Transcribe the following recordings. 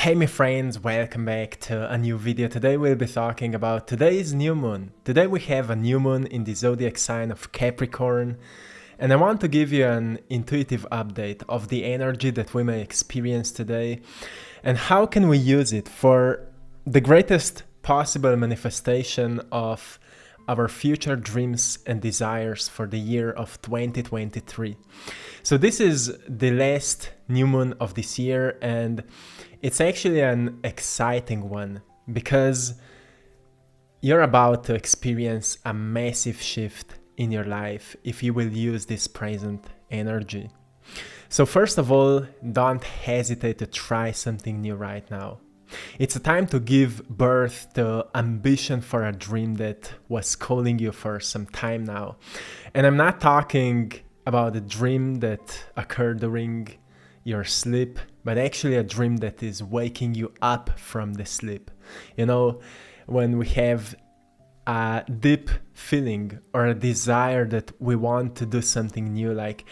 Hey my friends, welcome back to a new video. Today we'll be talking about today's new moon. Today we have a new moon in the zodiac sign of Capricorn, and I want to give you an intuitive update of the energy that we may experience today and how can we use it for the greatest possible manifestation of our future dreams and desires for the year of 2023. So this is the last new moon of this year, and it's actually an exciting one because you're about to experience a massive shift in your life if you will use this present energy. So first of all, don't hesitate to try something new right now. It's a time to give birth to ambition for a dream that was calling you for some time now. And I'm not talking about a dream that occurred during your sleep, but actually a dream that is waking you up from the sleep. You know, when we have a deep feeling or a desire that we want to do something new, like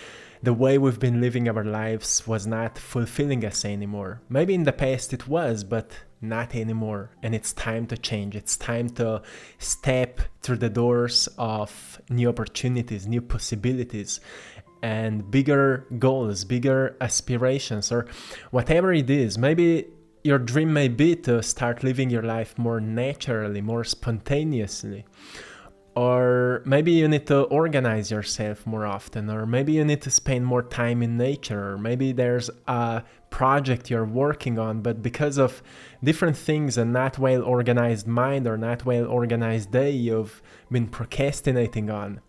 the way we've been living our lives was not fulfilling us anymore. Maybe in the past it was, but not anymore. And it's time to change. It's time to step through the doors of new opportunities, new possibilities, and bigger goals, bigger aspirations, or whatever it is. Maybe your dream may be to start living your life more naturally, more spontaneously. Or maybe you need to organize yourself more often, or maybe you need to spend more time in nature, or maybe there's a project you're working on, but because of different things and not well organized mind or not well organized day, you've been procrastinating on.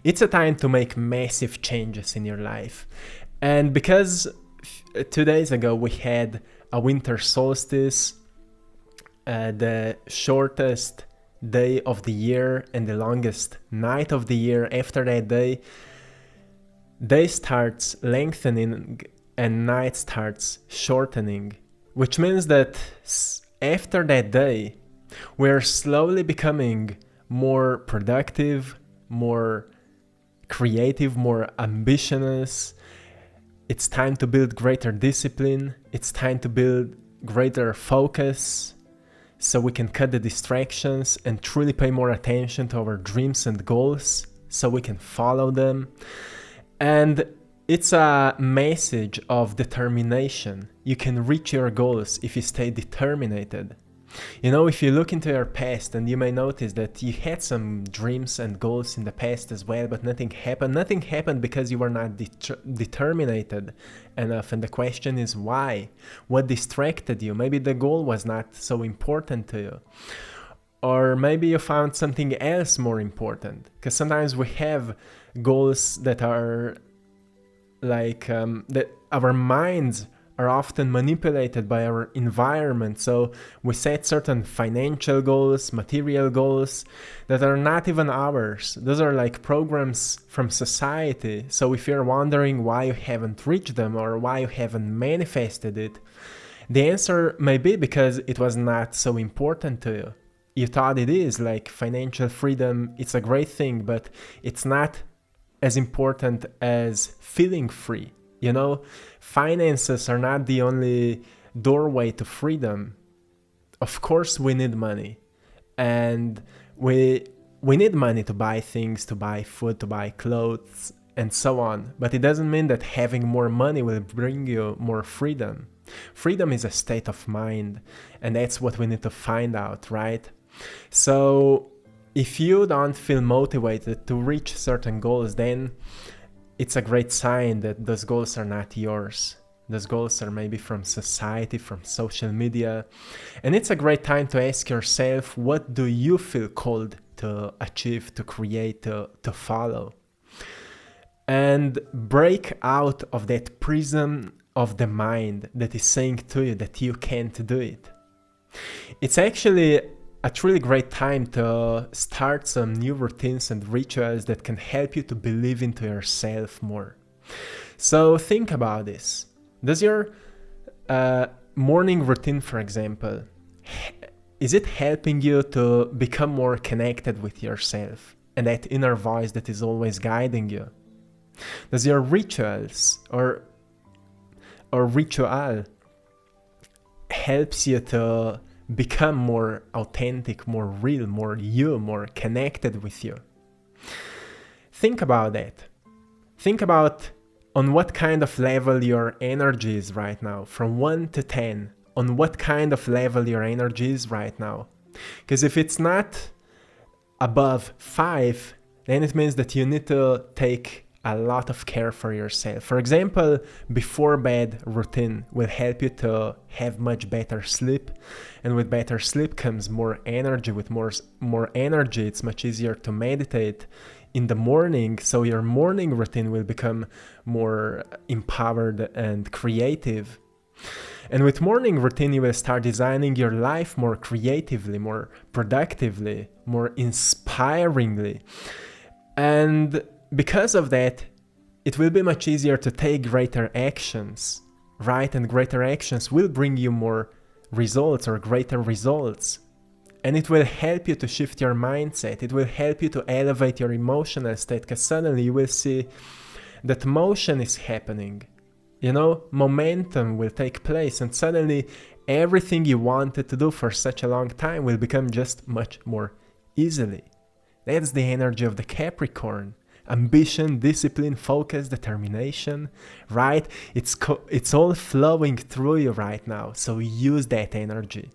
It's a time to make massive changes in your life. And because 2 days ago we had a winter solstice, the shortest day of the year and the longest night of the year, after that day starts lengthening and night starts shortening, which means that after that day we're slowly becoming more productive, more creative, more ambitious. It's time to build greater discipline. It's time to build greater focus, so we can cut the distractions and truly pay more attention to our dreams and goals so we can follow them. And it's a message of determination. You can reach your goals if you stay determined. You know, if you look into your past, and you may notice that you had some dreams and goals in the past as well, but nothing happened. Nothing happened because you were not determined enough. And the question is why? What distracted you? Maybe the goal was not so important to you. Or maybe you found something else more important. Because sometimes we have goals that are like, that our minds are often manipulated by our environment. So we set certain financial goals, material goals that are not even ours. Those are like programs from society. So if you're wondering why you haven't reached them or why you haven't manifested it, the answer may be because it was not so important to you. You thought it is, like financial freedom, it's a great thing, but it's not as important as feeling free. You know, finances are not the only doorway to freedom. Of course, we need money, and we need money to buy things, to buy food, to buy clothes, and so on. But it doesn't mean that having more money will bring you more freedom. Freedom is a state of mind, and that's what we need to find out, right? So if you don't feel motivated to reach certain goals, then it's a great sign that those goals are not yours. Those goals are maybe from society, from social media. And it's a great time to ask yourself, what do you feel called to achieve, to create, to follow? And break out of that prison of the mind that is saying to you that you can't do it. It's actually a truly great time to start some new routines and rituals that can help you to believe into yourself more. So think about this. Does your morning routine, for example, is it helping you to become more connected with yourself and that inner voice that is always guiding you? Does your rituals or ritual helps you to become more authentic, more real, more you, more connected with you. Think about that. Think about on what kind of level your energy is right now, from 1 to 10, on what kind of level your energy is right now. Because if it's not above 5, then it means that you need to take a lot of care for yourself. For example, before bed routine will help you to have much better sleep, and with better sleep comes more energy. With more energy, it's much easier to meditate in the morning, so your morning routine will become more empowered and creative. And with morning routine, you will start designing your life more creatively, more productively, more inspiringly. And because of that, it will be much easier to take greater actions, right? And greater actions will bring you more results or greater results. And it will help you to shift your mindset. It will help you to elevate your emotional state, because suddenly you will see that motion is happening. You know, momentum will take place, and suddenly everything you wanted to do for such a long time will become just much more easily. That's the energy of the Capricorn. Ambition, discipline, focus, determination, right? It's all flowing through you right now, so use that energy.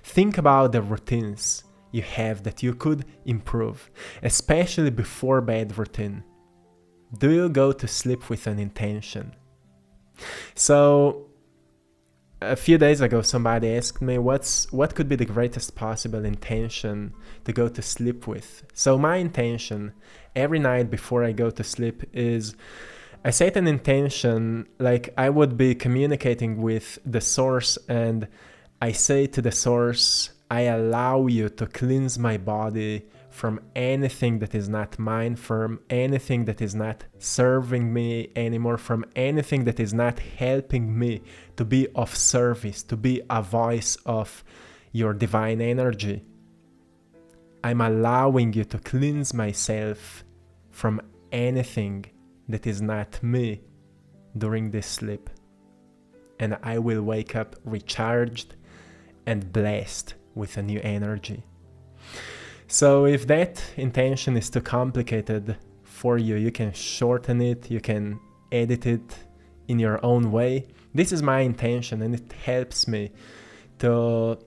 Think about the routines you have that you could improve, especially before bed routine. Do you go to sleep with an intention? So a few days ago, somebody asked me what could be the greatest possible intention to go to sleep with. So my intention every night before I go to sleep is I set an intention like I would be communicating with the source, and I say to the source, I allow you to cleanse my body from anything that is not mine, from anything that is not serving me anymore, from anything that is not helping me to be of service, to be a voice of your divine energy. I'm allowing you to cleanse myself from anything that is not me during this sleep. And I will wake up recharged and blessed with a new energy. So if that intention is too complicated for you, you can shorten it, you can edit it in your own way. This is my intention, and it helps me to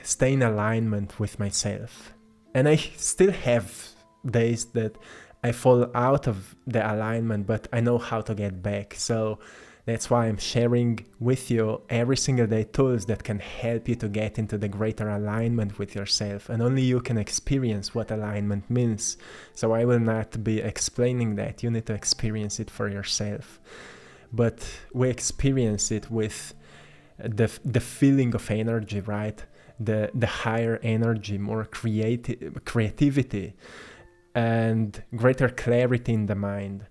stay in alignment with myself. And I still have days that I fall out of the alignment, but I know how to get back. So that's why I'm sharing with you every single day tools that can help you to get into the greater alignment with yourself. And only you can experience what alignment means. So I will not be explaining that. You need to experience it for yourself. But we experience it with the feeling of energy, right? The higher energy, more creativity, and greater clarity in the mind.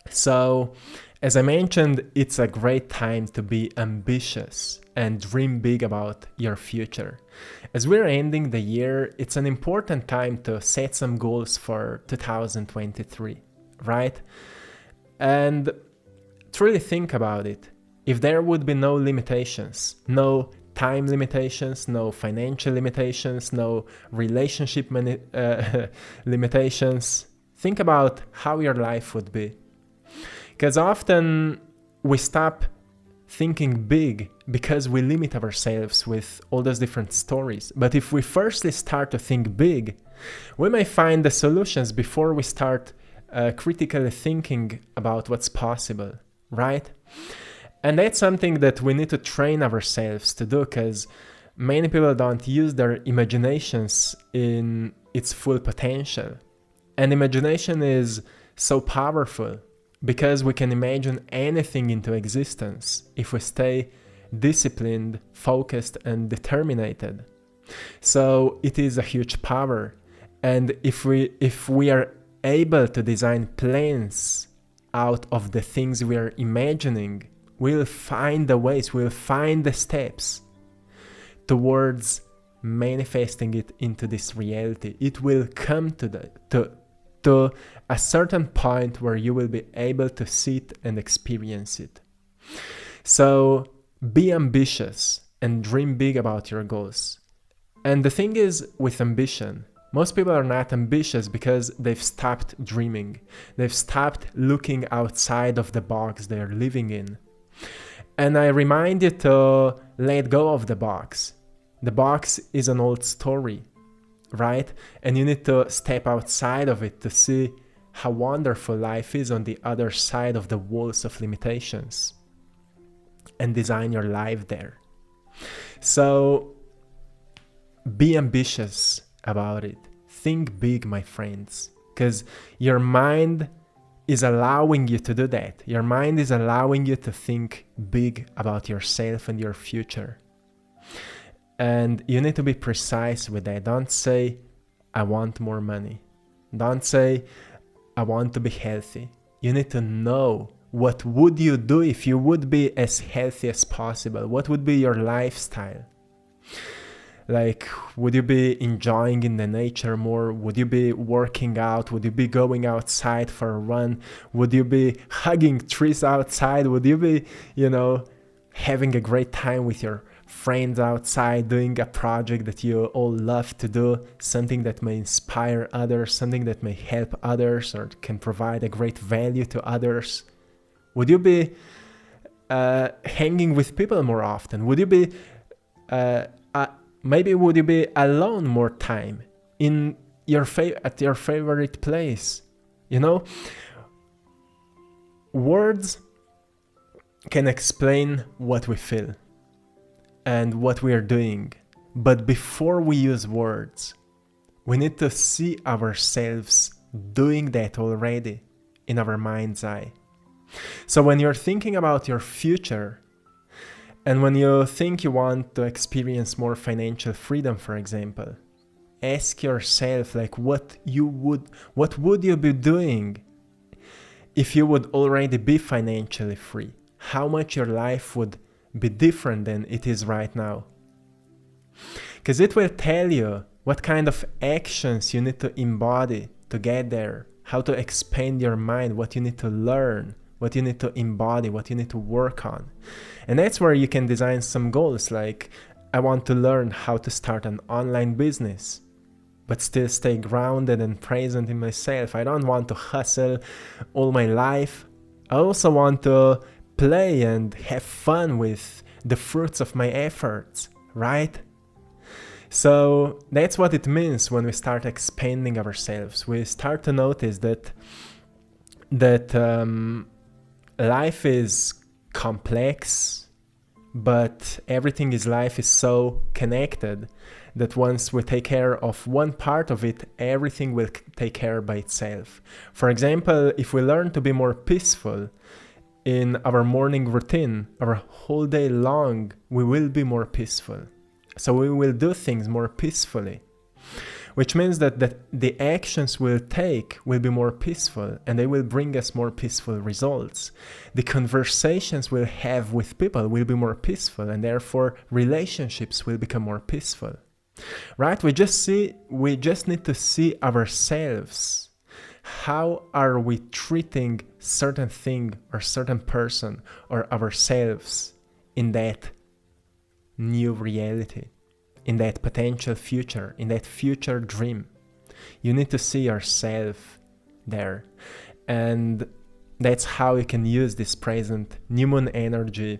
So, as I mentioned, it's a great time to be ambitious and dream big about your future. As we're ending the year, it's an important time to set some goals for 2023, right? And truly think about it. If there would be no limitations, no time limitations, no financial limitations, no relationship limitations, think about how your life would be. Because often we stop thinking big because we limit ourselves with all those different stories. But if we firstly start to think big, we may find the solutions before we start critically thinking about what's possible, right? And that's something that we need to train ourselves to do, because many people don't use their imaginations in its full potential. And imagination is so powerful, because we can imagine anything into existence if we stay disciplined, focused, and determined. So it is a huge power. And if we are able to design plans out of the things we are imagining, we'll find the ways, we'll find the steps towards manifesting it into this reality. It will come to a certain point where you will be able to see it and experience it. So be ambitious, and dream big about your goals. And the thing is with ambition, most people are not ambitious because they've stopped dreaming. They've stopped looking outside of the box they're living in. And I remind you to let go of the box. The box is an old story, right? And you need to step outside of it to see how wonderful life is on the other side of the walls of limitations, and design your life there. So be ambitious about it. Think big, my friends, because your mind is allowing you to do that. Your mind is allowing you to think big about yourself and your future. And you need to be precise with that. Don't say, I want more money. Don't say, I want to be healthy. You need to know, what would you do if you would be as healthy as possible? What would be your lifestyle? Like, would you be enjoying in the nature more? Would you be working out? Would you be going outside for a run? Would you be hugging trees outside? Would you be, having a great time with your friends outside, doing a project that you all love to do, something that may inspire others, something that may help others or can provide a great value to others? Would you be hanging with people more often? Would you be maybe would you be alone more time in at your favorite place? Words can explain what we feel and what we are doing. But before we use words, we need to see ourselves doing that already in our mind's eye. So when you're thinking about your future, and when you think you want to experience more financial freedom, for example, ask yourself, what would you be doing if you would already be financially free? How much your life would be different than it is right now? Because it will tell you what kind of actions you need to embody to get there, how to expand your mind, what you need to learn, what you need to embody, what you need to work on. And that's where you can design some goals, like, I want to learn how to start an online business, but still stay grounded and present in myself. I don't want to hustle all my life. I also want to play and have fun with the fruits of my efforts, right? So that's what it means when we start expanding ourselves. We start to notice that life is complex, but everything in life is so connected that once we take care of one part of it, everything will take care by itself. For example, if we learn to be more peaceful in our morning routine, our whole day long, we will be more peaceful. So we will do things more peacefully, which means that the actions we'll take will be more peaceful and they will bring us more peaceful results. The conversations we'll have with people will be more peaceful, and therefore relationships will become more peaceful. Right? We just need to see ourselves. How are we treating certain thing or certain person or ourselves in that new reality, in that potential future, in that future dream? You need to see yourself there. And that's how you can use this present new moon energy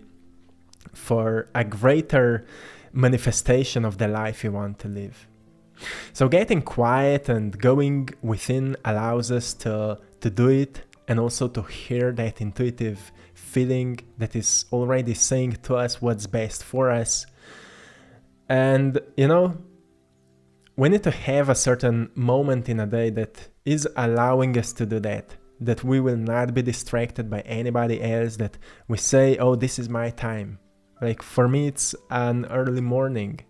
for a greater manifestation of the life you want to live. So getting quiet and going within allows us to do it, and also to hear that intuitive feeling that is already saying to us what's best for us. And we need to have a certain moment in a day that is allowing us to do that we will not be distracted by anybody else, that we say, oh, this is my time. Like for me, it's an early morning.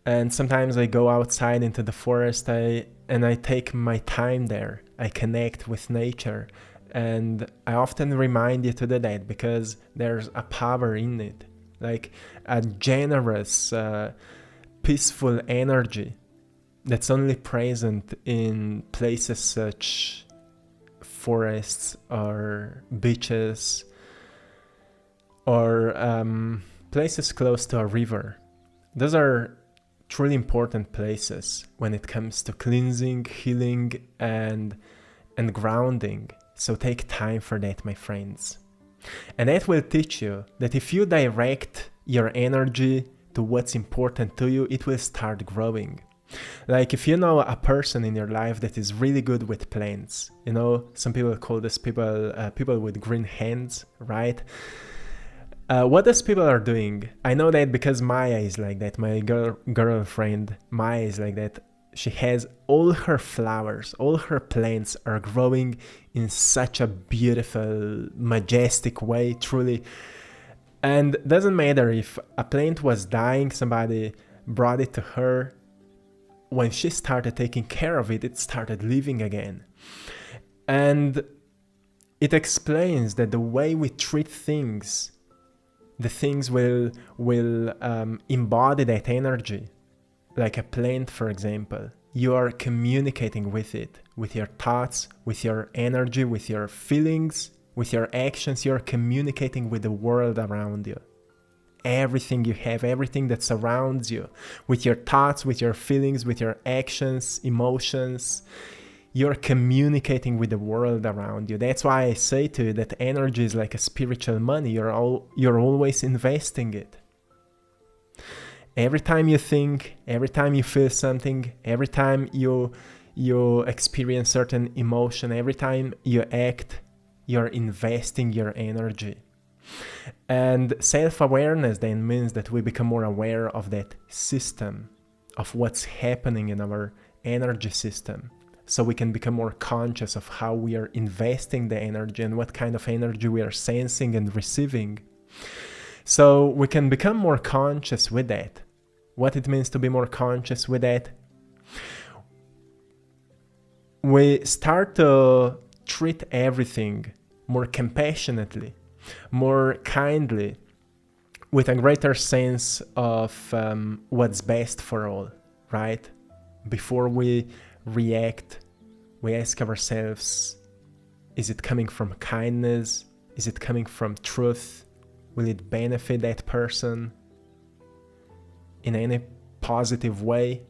And sometimes I go outside into the forest and I take my time there. I connect with nature. And I often remind you to do that because there's a power in it. Like a generous, peaceful energy that's only present in places such forests or beaches or places close to a river. Those are truly important places when it comes to cleansing, healing, and grounding. So take time for that, my friends. And that will teach you that if you direct your energy to what's important to you, it will start growing. Like if you know a person in your life that is really good with plants, you know, some people call this people with green hands, right? What those people are doing, I know that because Maya is like that, my girlfriend Maya is like that. She has all her flowers, all her plants are growing in such a beautiful, majestic way, truly. And doesn't matter if a plant was dying, somebody brought it to her. When she started taking care of it, it started living again. And it explains that the way we treat things, the things will embody that energy. Like a plant, for example, you are communicating with it, with your thoughts, with your energy, with your feelings, with your actions. You're communicating with the world around you. Everything you have, everything that surrounds you, with your thoughts, with your feelings, with your actions, emotions, you're communicating with the world around you. That's why I say to you that energy is like a spiritual money. You're always investing it. Every time you think, every time you feel something, every time you experience certain emotion, every time you act, you're investing your energy. And self-awareness then means that we become more aware of that system, of what's happening in our energy system. So we can become more conscious of how we are investing the energy and what kind of energy we are sensing and receiving. So we can become more conscious with that. What it means to be more conscious with that? We start to treat everything more compassionately, more kindly, with a greater sense of what's best for all, right? Before we react, we ask ourselves, is it coming from kindness? Is it coming from truth? Will it benefit that person in any positive way?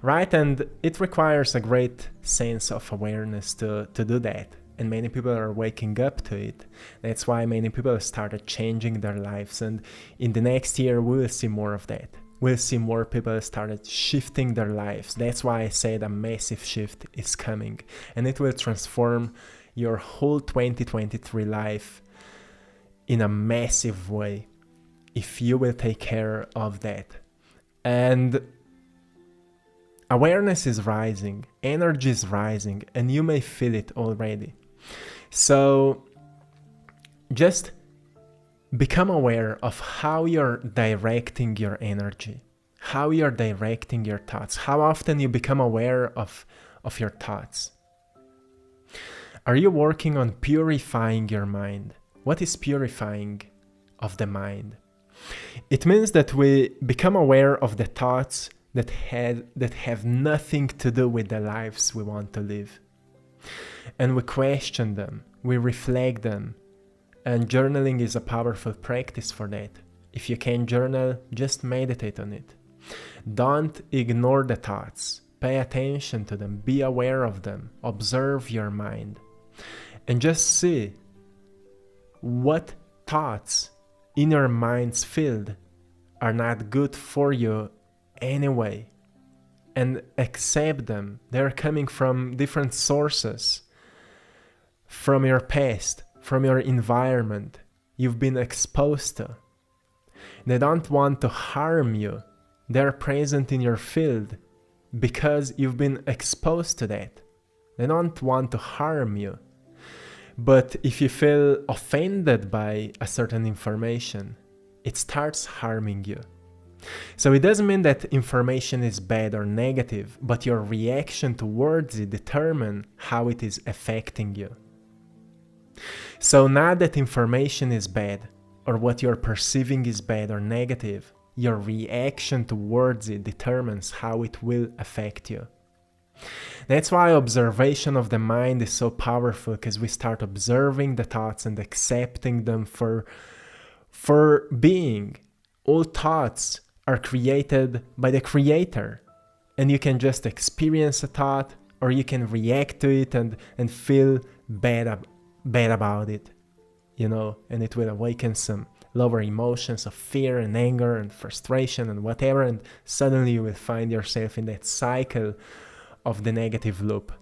Right? And it requires a great sense of awareness to do that. And many people are waking up to it. That's why many people started changing their lives. And in the next year, we will see more of that. We'll see more people started shifting their lives. That's why I said a massive shift is coming. And it will transform your whole 2023 life in a massive way if you will take care of that. And awareness is rising, energy is rising, and you may feel it already. So just become aware of how you're directing your energy, how you're directing your thoughts, how often you become aware of your thoughts. Are you working on purifying your mind? What is purifying of the mind? It means that we become aware of the thoughts that have nothing to do with the lives we want to live. And we question them, we reflect them, and journaling is a powerful practice for that. If you can't journal, just meditate on it. Don't ignore the thoughts, pay attention to them, be aware of them, observe your mind, and just see what thoughts in your mind's field are not good for you anyway, and accept them. They're coming from different sources, from your past, from your environment you've been exposed to. They don't want to harm you. They're present in your field because you've been exposed to that. They don't want to harm you. But if you feel offended by a certain information, it starts harming you. So it doesn't mean that information is bad or negative, but your reaction towards it determines how it is affecting you. So not that information is bad or what you're perceiving is bad or negative, your reaction towards it determines how it will affect you. That's why observation of the mind is so powerful, because we start observing the thoughts and accepting them for For being, all thoughts are created by the creator. And you can just experience a thought, or you can react to it and feel bad about it, and it will awaken some lower emotions of fear and anger and frustration and whatever, and suddenly you will find yourself in that cycle of the negative loop.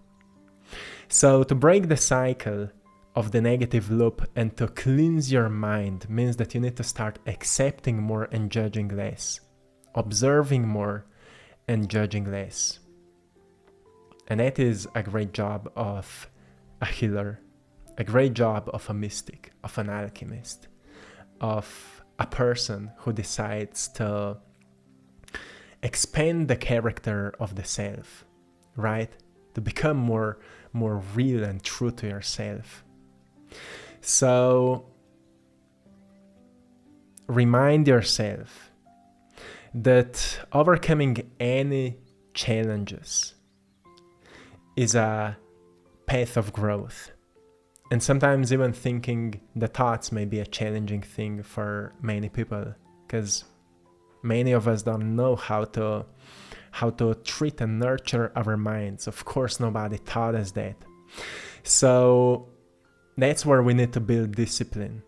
So to break the cycle of the negative loop and to cleanse your mind means that you need to start accepting more and judging less, observing more and judging less. And that is a great job of a healer, a great job of a mystic, of an alchemist, of a person who decides to expand the character of the self, right? To become more real and true to yourself. So remind yourself that overcoming any challenges is a path of growth. And sometimes even thinking the thoughts may be a challenging thing for many people, because many of us don't know how to treat and nurture our minds. Of course, nobody taught us that. So that's where we need to build discipline.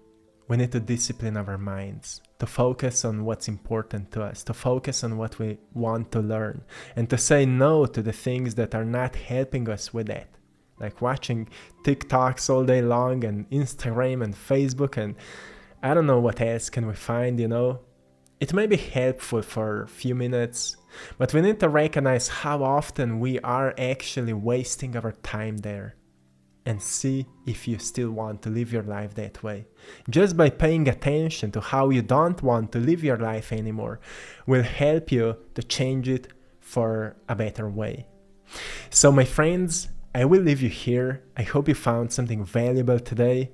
We need to discipline our minds, to focus on what's important to us, to focus on what we want to learn, and to say no to the things that are not helping us with that. Like watching TikToks all day long and Instagram and Facebook and I don't know what else can we find, It may be helpful for a few minutes, but we need to recognize how often we are actually wasting our time there. And see if you still want to live your life that way. Just by paying attention to how you don't want to live your life anymore will help you to change it for a better way. So my friends, I will leave you here. I hope you found something valuable today.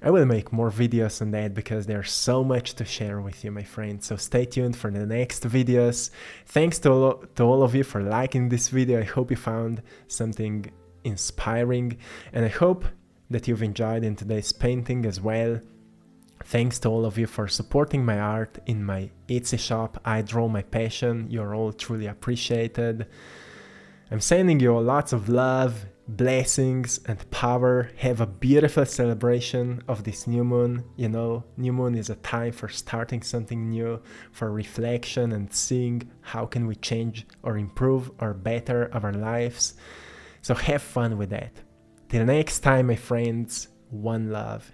I will make more videos on that because there's so much to share with you, my friends. So stay tuned for the next videos. Thanks to all of you for liking this video. I hope you found something inspiring, and I hope that you've enjoyed in today's painting as well. Thanks to all of you for supporting my art in my Etsy shop. I Draw My Passion. You're all truly appreciated. I'm sending you lots of love, blessings, and power. Have a beautiful celebration of this new moon. New moon is a time for starting something new, for reflection and seeing how can we change or improve or better our lives. So have fun with that. Till next time, my friends, one love.